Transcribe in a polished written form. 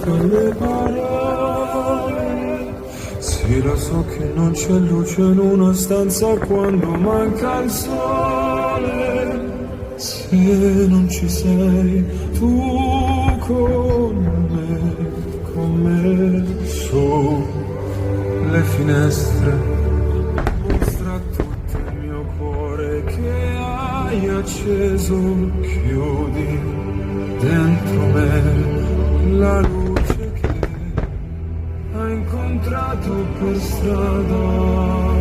quelle parole. Sì, lo so che non c'è luce in una stanza quando manca il sole. Se non ci sei tu con me, su le finestre mostra tutto il mio cuore che hai acceso, chiudi dentro me la luce che hai incontrato per strada.